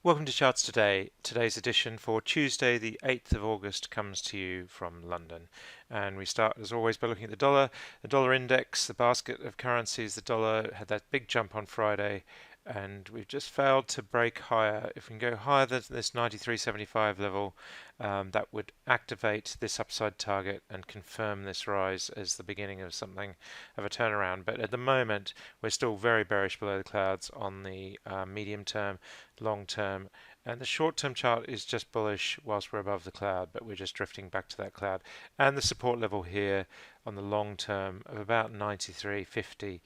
Welcome to Charts Today. Today's edition for Tuesday, the 8th of August, comes to you from London. And we start, as always, by looking at the dollar index, the basket of currencies. The dollar had that big jump on Friday, and we've just failed to break higher. If we can go higher than this 93.75 level, that would activate this upside target and confirm this rise as the beginning of something of a turnaround. But at the moment, we're still very bearish below the clouds on the medium term, long term, and the short term chart is just bullish whilst we're above the cloud, but we're just drifting back to that cloud. And the support level here on the long term of about 93.50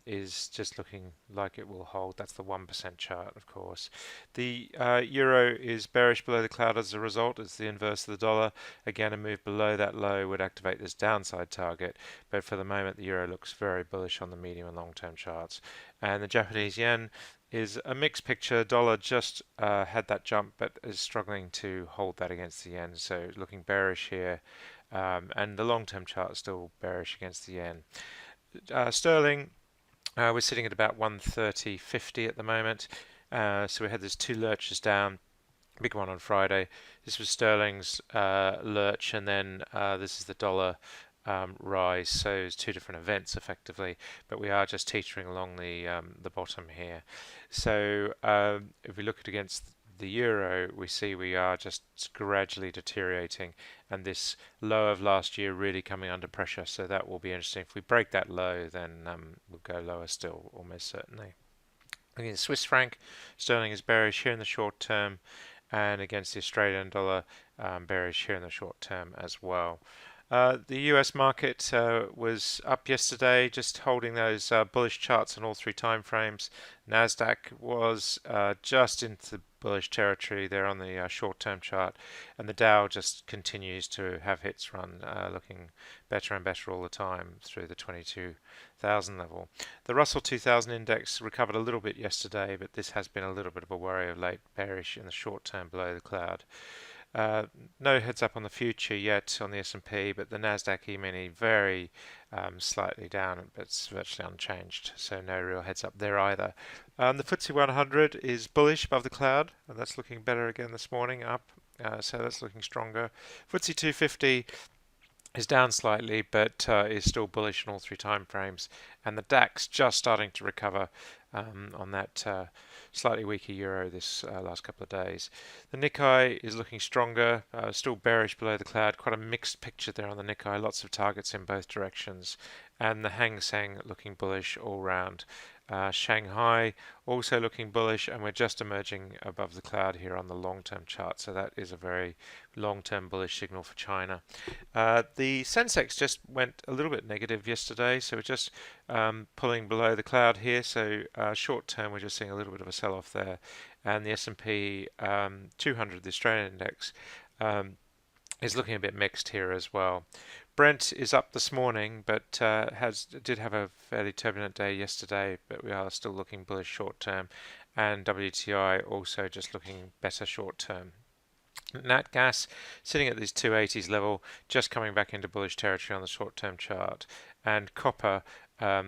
is just looking like it will hold. That's the 1% chart, of course. The euro is bearish below the cloud as a result. It's the inverse of the dollar. Again, a move below that low would activate this downside target, but for the moment the euro looks very bullish on the medium and long term charts. And the Japanese yen is a mixed picture. Dollar just had that jump, but is struggling to hold that against the yen, so looking bearish here. And the long-term chart is still bearish against the yen. Sterling, we're sitting at about 130.50 at the moment. So we had these two lurches down. Big one on Friday. This was sterling's lurch, and then this is the dollar rise. So it's two different events effectively, but we are just teetering along the bottom here. So if we look at against the euro, we see we are just gradually deteriorating, and this low of last year really coming under pressure. So that will be interesting. If we break that low, then we'll go lower still, almost certainly. Looking at Swiss franc, sterling is bearish here in the short term, and against the Australian dollar, bearish here in the short term as well. The US market was up yesterday, just holding those bullish charts on all three time frames. Nasdaq was just into bullish territory there on the short-term chart, and the Dow just continues to have hits run, looking better and better all the time through the 22,000 level. The Russell 2000 index recovered a little bit yesterday, but this has been a little bit of a worry of late, bearish in the short term below the cloud. No heads up on the future yet on the S&P, but the Nasdaq E-mini very slightly down, but it's virtually unchanged, so no real heads up there either. The FTSE 100 is bullish above the cloud, and that's looking better again this morning, up, so that's looking stronger. FTSE 250 is down slightly, but is still bullish in all three time frames, and the DAX just starting to recover on that slightly weaker euro this last couple of days. The Nikkei is looking stronger, still bearish below the cloud. Quite a mixed picture there on the Nikkei, lots of targets in both directions, and the Hang Seng looking bullish all round. Shanghai also looking bullish, and we're just emerging above the cloud here on the long-term chart, so that is a very long-term bullish signal for China. The Sensex just went a little bit negative yesterday, so we're just pulling below the cloud here, so short term we're just seeing a little bit of a sell-off there, and the S&P 200, the Australian index, is looking a bit mixed here as well. Brent is up this morning, but did have a fairly turbulent day yesterday, but we are still looking bullish short term, and WTI also just looking better short term. Nat gas sitting at this 280s level, just coming back into bullish territory on the short-term chart, and copper a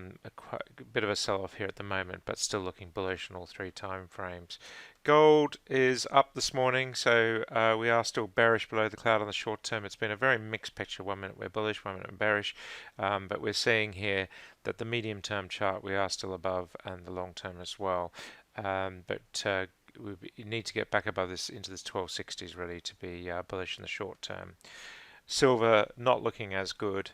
bit of a sell-off here at the moment, but still looking bullish in all three time frames. Gold is up this morning, so we are still bearish below the cloud on the short term. It's been a very mixed picture. 1 minute we're bullish, 1 minute we're bearish, but we're seeing here that the medium-term chart we are still above, and the long-term as well. But we need to get back above this into this 1260s really to be bullish in the short term. Silver not looking as good,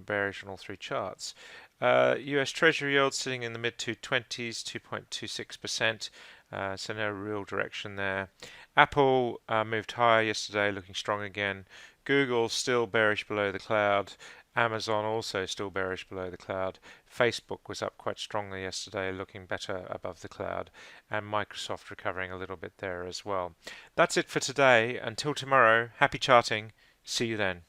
bearish on all three charts. US Treasury yield sitting in the mid 220s, 2.26%, so no real direction there. Apple moved higher yesterday, looking strong again. Google still bearish below the cloud. Amazon also still bearish below the cloud. Facebook was up quite strongly yesterday, looking better above the cloud, and Microsoft recovering a little bit there as well. That's it for today. Until tomorrow, happy charting. See you then.